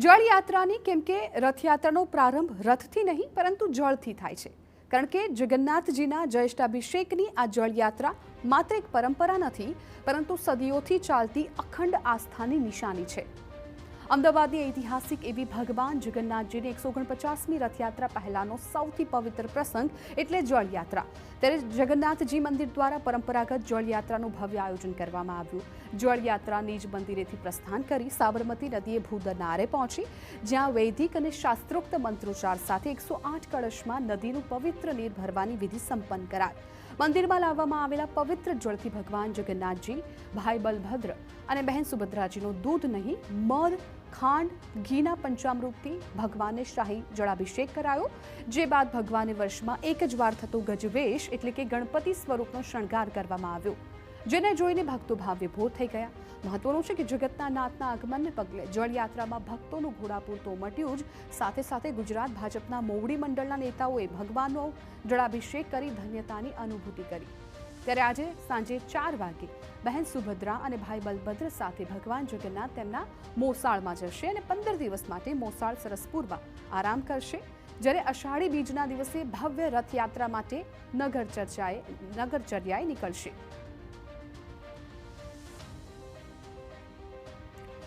જળયાત્રાની કેમ કે રથયાત્રાનો પ્રારંભ રથથી નહીં પરંતુ જળથી થાય છે, કારણ કે જગન્નાથજીના જ્યેષ્ઠાભિષેકની આ જળયાત્રા માત્ર એક પરંપરા નથી, પરંતુ સદીઓથી ચાલતી અખંડ આસ્થાની નિશાની છે। અમદાવાદની ઐતિહાસિક એવી ભગવાન જગન્નાથજીની 149મી રથયાત્રા પહેલાનો સૌથી પવિત્ર પ્રસંગ એટલે જળયાત્રા। ત્યારે જગન્નાથજી મંદિર દ્વારા પરંપરાગત જળયાત્રાનું ભવ્ય આયોજન કરવામાં આવ્યું। જળયાત્રા નિજ મંદિરેથી પ્રસ્થાન કરી સાબરમતી નદીએ ભૂદરનારે પહોંચી, જ્યાં વૈદિક અને શાસ્ત્રોક્ત મંત્રોચ્ચાર સાથે 108 કળશમાં નદીનું પવિત્ર નીર ભરવાની વિધિ સંપન્ન કરાઈ। મંદિરમાં લાવવામાં આવેલા પવિત્ર જળથી ભગવાન જગન્નાથજી, ભાઈ બલભદ્ર અને બહેન સુભદ્રાજીનો દૂધ નહીં, મધ, ખાંડ, ઘીના પંચામૃતથી ભગવાનને શાહી જળાભિષેક કરાયો, જે બાદ ભગવાનને વર્ષમાં એક જ વાર થતો ગજવેશ એટલે કે ગણપતિ સ્વરૂપનો શણગાર કરવામાં આવ્યો, જેને જોઈને ભક્તો ભાવવિભોર થઈ ગયા। મહત્વનું છે કે જગતના નાથના આગમનને પગલે જળયાત્રામાં ભક્તોનું ઘોડાપૂર તો મટ્યું જ, સાથે સાથે ગુજરાત ભાજપના મોવડી મંડળના નેતાઓએ ભગવાનનો જળાભિષેક કરી ધન્યતાની અનુભૂતિ કરી। ત્યારે આજે સાંજે 4 વાગે બહેન સુભદ્રા અને ભાઈ બલભદ્ર સાથે ભગવાન જગન્નાથ તેમના મોસાળમાં જશે અને 15 દિવસ માટે મોસાળ સરસપુરમાં આરામ કરશે, જ્યારે અષાઢી બીજના દિવસે ભવ્ય રથયાત્રા માટે નગરચર્યાએ નીકળશે।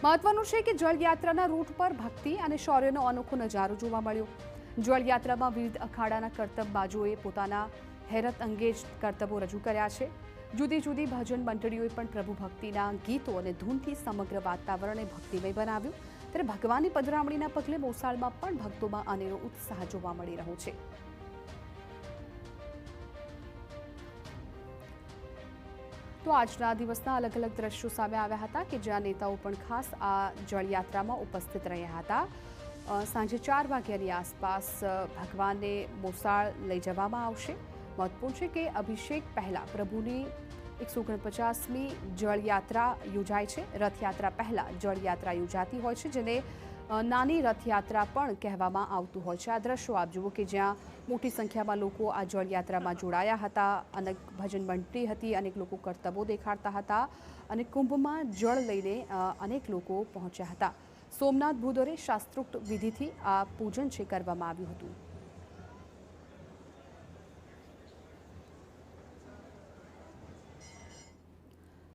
મહત્વનું છે કે જળયાત્રાના રૂટ પર ભક્તિ અને શૌર્યનો અનોખો નજારો જોવા મળ્યો। જળયાત્રામાં વિવિધ અખાડાના કરતબબાજોએ પોતાના હેરત અંગે જ કરતબો રજૂ કર્યા છે। જુદી જુદી ભજન મંડળીઓએ પણ પ્રભુ ભક્તિના ગીતો અને ધૂનથી સમગ્ર વાતાવરણને ભક્તિમય બનાવ્યું। ત્યારે ભગવાનની પધરામણીના પગલે મોસાળમાં પણ ભક્તોમાં અનેરો ઉત્સાહ જોવા મળી રહ્યો છે। તો આજના દિવસના અલગ અલગ દ્રશ્યો સામે આવ્યા હતા કે જ્યાં નેતાઓ પણ ખાસ આ જળયાત્રામાં ઉપસ્થિત રહ્યા હતા। સાંજે 4 વાગ્યાની આસપાસ ભગવાનને મોસાળ લઈ જવામાં આવશે। મહત્વપૂર્ણ છે કે અભિષેક પહેલા પ્રભુની 149મી જળયાત્રા યોજાય છે। રથયાત્રા પહેલા જળયાત્રા યોજાતી હોય છે, જેને નાની રથયાત્રા પણ કહેવામાં આવતું હોય છે। આ દ્રશ્યો આપ જુઓ કે જ્યાં મોટી સંખ્યામાં લોકો આ જળયાત્રામાં જોડાયા હતા, અનેક ભજન મંડળી હતી, અનેક લોકો કરતબો દેખાડતા હતા અને કુંભમાં જળ લઈને અનેક લોકો પહોંચ્યા હતા। સોમનાથ ભૂદરે શાસ્ત્રોક્ત વિધિથી આ પૂજન છે કરવામાં આવ્યું હતું।